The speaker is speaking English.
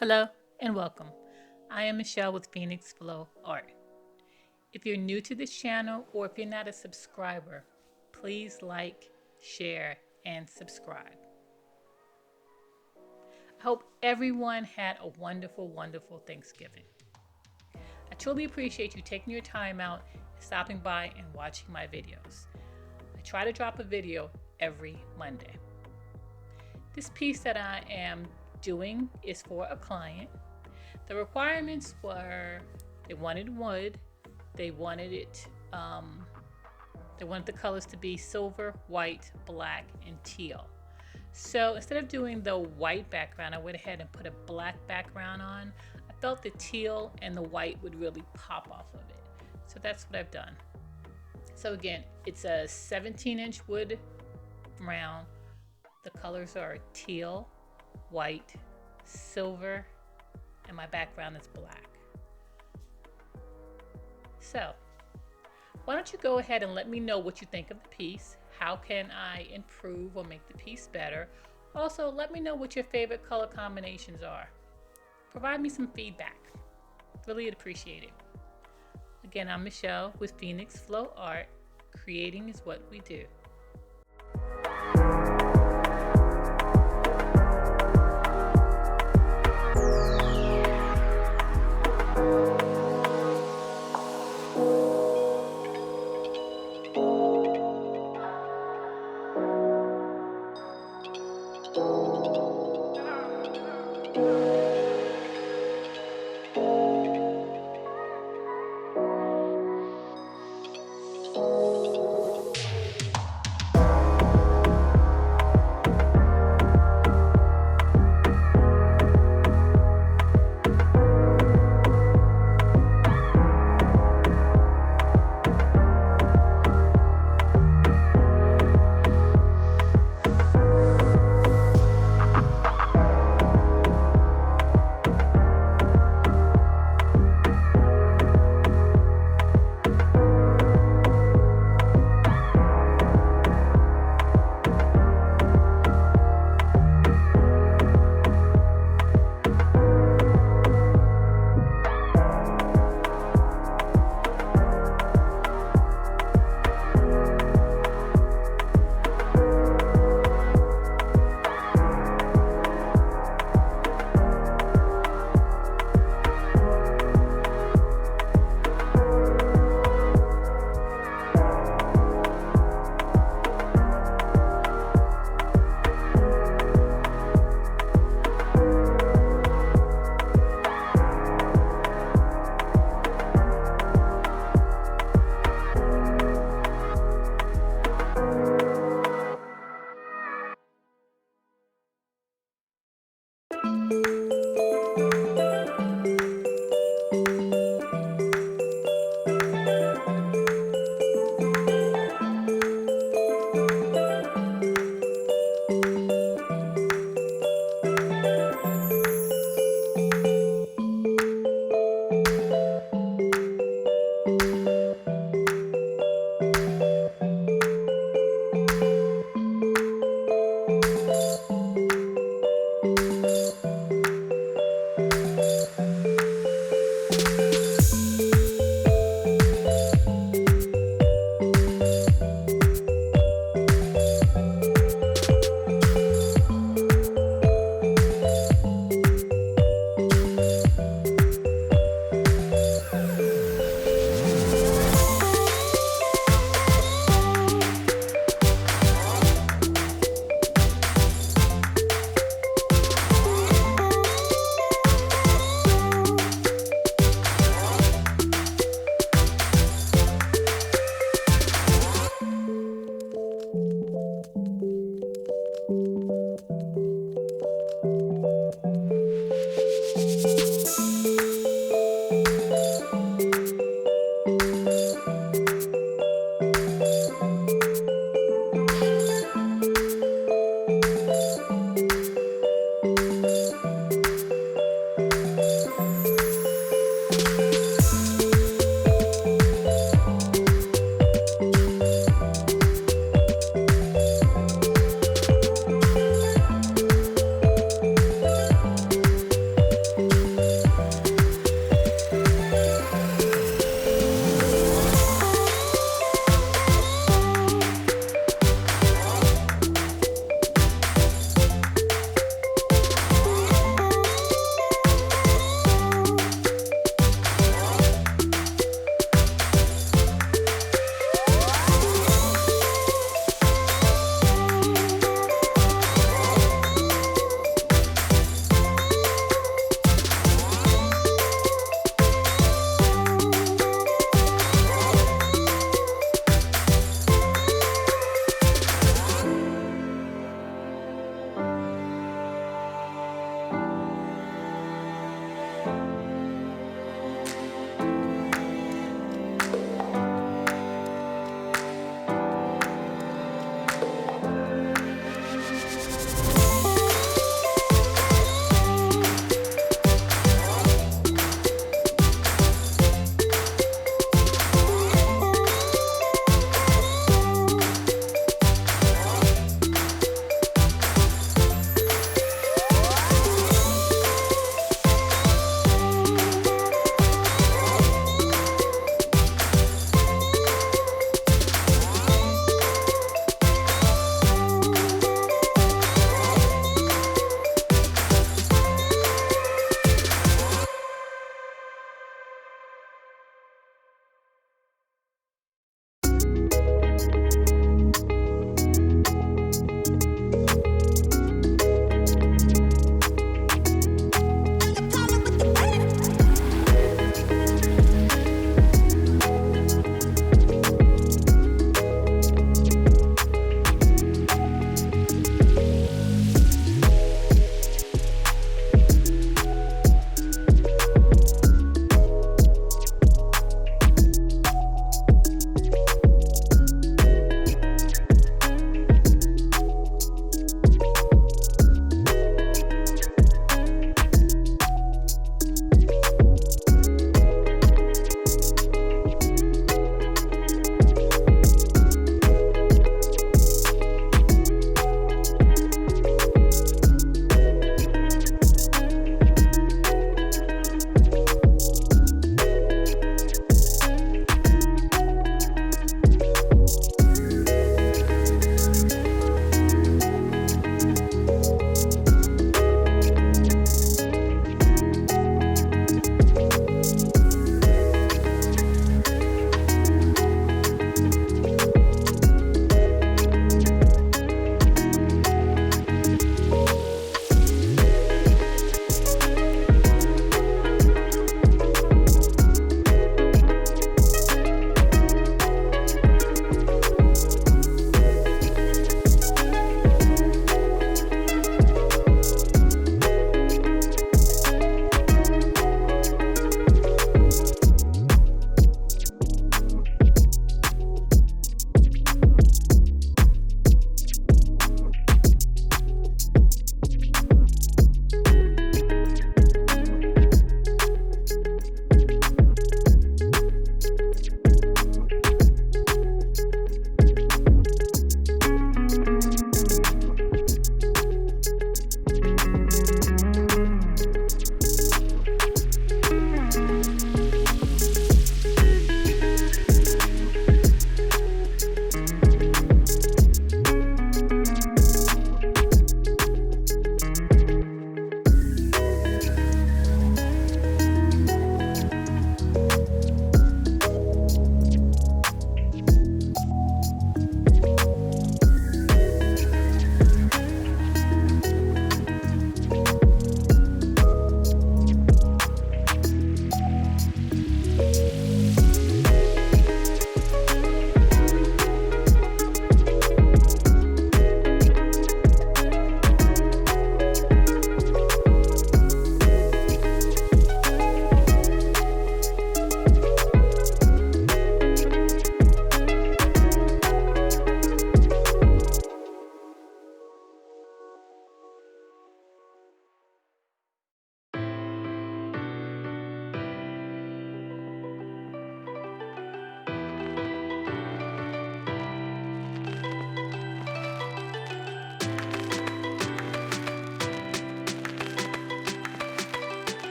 Hello and welcome. I am Michelle with Phoenix Flow Art. If you're new to this channel or if you're not a subscriber, please like, share, and subscribe. I hope everyone had a wonderful, wonderful Thanksgiving. I truly appreciate you taking your time out and stopping by and watching my videos. I try to drop a video every Monday. This piece that I am doing is for a client. The requirements were they wanted wood, they wanted they wanted the colors to be silver, white, black, and teal. So instead of doing the white background, I went ahead and put a black background on. I felt the teal and the white would really pop off of it. So that's what I've done. So again, it's a 17-inch wood round. The colors are teal, white, silver, and my background is black. So why don't you go ahead and let me know what you think of the piece? How can I improve or make the piece better? Also, let me know what your favorite color combinations are. Provide me some feedback. Really appreciate it. Again, I'm Michelle with Phoenix Flow Art. Creating is what we do.